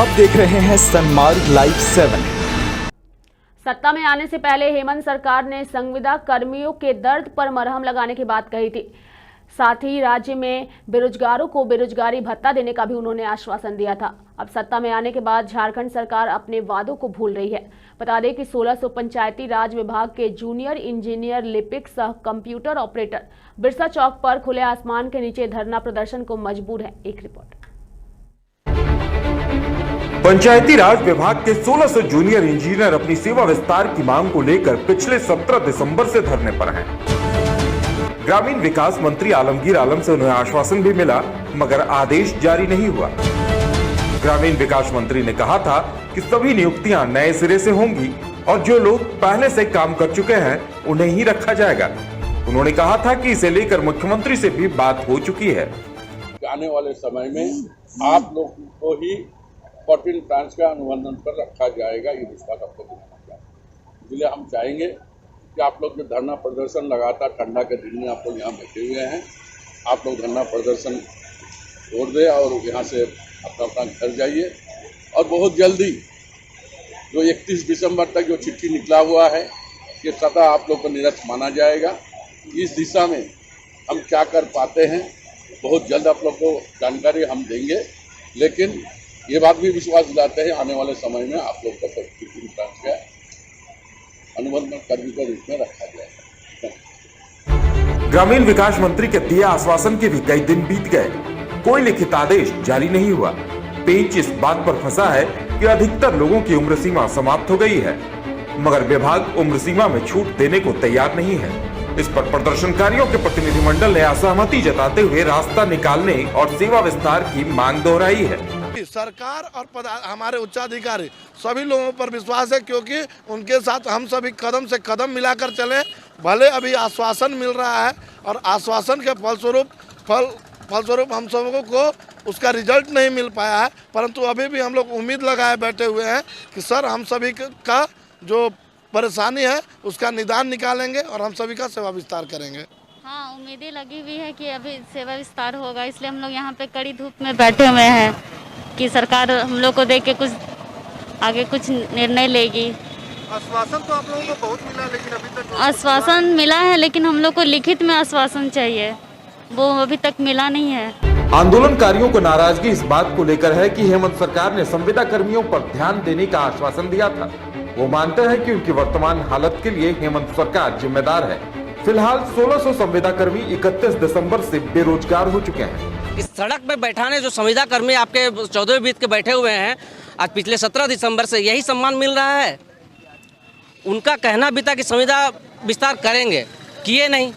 आप देख रहे हैं सनमार्ग लाइव 7। सत्ता में आने से पहले हेमंत सरकार ने संविदा कर्मियों के दर्द पर मरहम लगाने की बात कही थी। साथ ही राज्य में बेरोजगारों को बेरोजगारी भत्ता देने का भी उन्होंने आश्वासन दिया था। अब सत्ता में आने के बाद झारखंड सरकार अपने वादों को भूल रही है। बता दें कि 1600 पंचायती राज विभाग के जूनियर इंजीनियर लिपिक सह कंप्यूटर ऑपरेटर बिरसा चौक पर खुले आसमान के नीचे धरना प्रदर्शन को मजबूर है। एक रिपोर्ट। पंचायती राज विभाग के 1600 जूनियर इंजीनियर अपनी सेवा विस्तार की मांग को लेकर पिछले 17 दिसंबर से धरने पर हैं। ग्रामीण विकास मंत्री आलमगीर आलम से उन्हें आश्वासन भी मिला, मगर आदेश जारी नहीं हुआ। ग्रामीण विकास मंत्री ने कहा था कि सभी नियुक्तियां नए सिरे से होंगी और जो लोग पहले से काम कर चुके हैं उन्हें ही रखा जाएगा। उन्होंने कहा था कि इसे लेकर मुख्यमंत्री से भी बात हो चुकी है। आने वाले समय में आप लोग को ही 14 ब्रांच का अनुबंधन पर रखा जाएगा, ये विश्वास आपको दिलाना चाहते। इसलिए हम चाहेंगे कि आप लोग जो धरना प्रदर्शन लगातार ठंडा के दिन में आप लोग यहाँ बैठे हुए हैं, आप लोग धरना प्रदर्शन छोड़ दें और यहाँ से अपना अपना घर जाइए। और बहुत जल्दी जो 31 दिसंबर तक जो चिट्ठी निकला हुआ है कि सदा आप लोग को निरस्त माना जाएगा। इस दिशा में हम क्या कर पाते हैं बहुत जल्द आप लोग को जानकारी हम देंगे, लेकिन ये बात भी विश्वास दिलाते हैं आने वाले समय में आप लोग को 15 ब्रांच का अनुबंधन कर्मी के रूप में रखा जाएगा। ग्रामीण विकास मंत्री के दिए आश्वासन के भी कई दिन बीत गए, कोई लिखित आदेश जारी नहीं हुआ। पेंच इस बात पर फंसा है कि अधिकतर लोगों की उम्र सीमा समाप्त हो गई है, मगर विभाग उम्र सीमा में छूट देने को तैयार नहीं है। इस पर प्रदर्शनकारियों के प्रतिनिधिमंडल ने असहमति जताते हुए रास्ता निकालने और सेवा विस्तार की मांग दोहराई है। सरकार और हमारे उच्चाधिकारी सभी लोगों पर विश्वास है, क्योंकि उनके साथ हम सभी कदम से कदम मिलाकर चले। भले अभी आश्वासन मिल रहा है और आश्वासन के फलस्वरूप हम सबों को उसका रिजल्ट नहीं मिल पाया है, परंतु अभी भी हम लोग उम्मीद लगाए बैठे हुए हैं कि सर हम सभी का जो परेशानी है उसका निदान निकालेंगे और हम सभी का सेवा विस्तार करेंगे। हाँ, उम्मीदें लगी हुई है कि अभी सेवा विस्तार होगा, इसलिए हम लोग यहाँ पे कड़ी धूप में बैठे हुए हैं कि सरकार हम लोग को देख के कुछ आगे कुछ निर्णय लेगी। आश्वासन तो आप लोगों को बहुत मिला, लेकिन अभी तक आश्वासन मिला है, लेकिन हम लोग को लिखित में आश्वासन चाहिए, वो अभी तक मिला नहीं है। आंदोलनकारियों को नाराजगी इस बात को लेकर है कि हेमंत सरकार ने संविदा कर्मियों पर ध्यान देने का आश्वासन दिया था। वो मानते हैं कि उनकी वर्तमान हालत के लिए हेमंत सरकार जिम्मेदार है। फिलहाल 1600 संविदा कर्मी 31 दिसंबर से बेरोजगार हो चुके हैं। इस सड़क पे बैठाने जो संविदा कर्मी आपके 14 बीत के बैठे हुए हैं, आज पिछले 17 दिसंबर से यही सम्मान मिल रहा है। उनका कहना भी था कि संविदा विस्तार करेंगे, किए नहीं,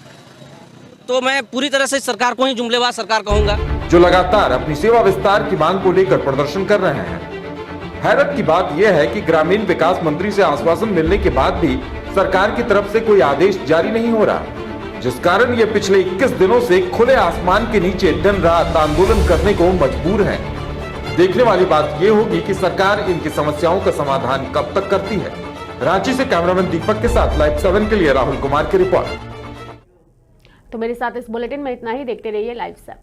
तो मैं पूरी तरह से सरकार को ही जुमलेबाज सरकार कहूंगा, जो लगातार अपनी सेवा विस्तार की मांग को लेकर प्रदर्शन कर रहे हैं। हैरत की बात यह है कि ग्रामीण विकास मंत्री से आश्वासन मिलने के बाद भी सरकार की तरफ से कोई आदेश जारी नहीं हो रहा, जिस कारण ये पिछले 21 दिनों से खुले आसमान के नीचे दिन रात आंदोलन करने को मजबूर हैं। देखने वाली बात ये होगी कि सरकार इनकी समस्याओं का समाधान कब तक करती है। रांची से कैमरामैन दीपक के साथ लाइव 7 के लिए राहुल कुमार की रिपोर्ट। तो मेरे साथ इस बुलेटिन में इतना ही। देखते रहिए लाइव 7।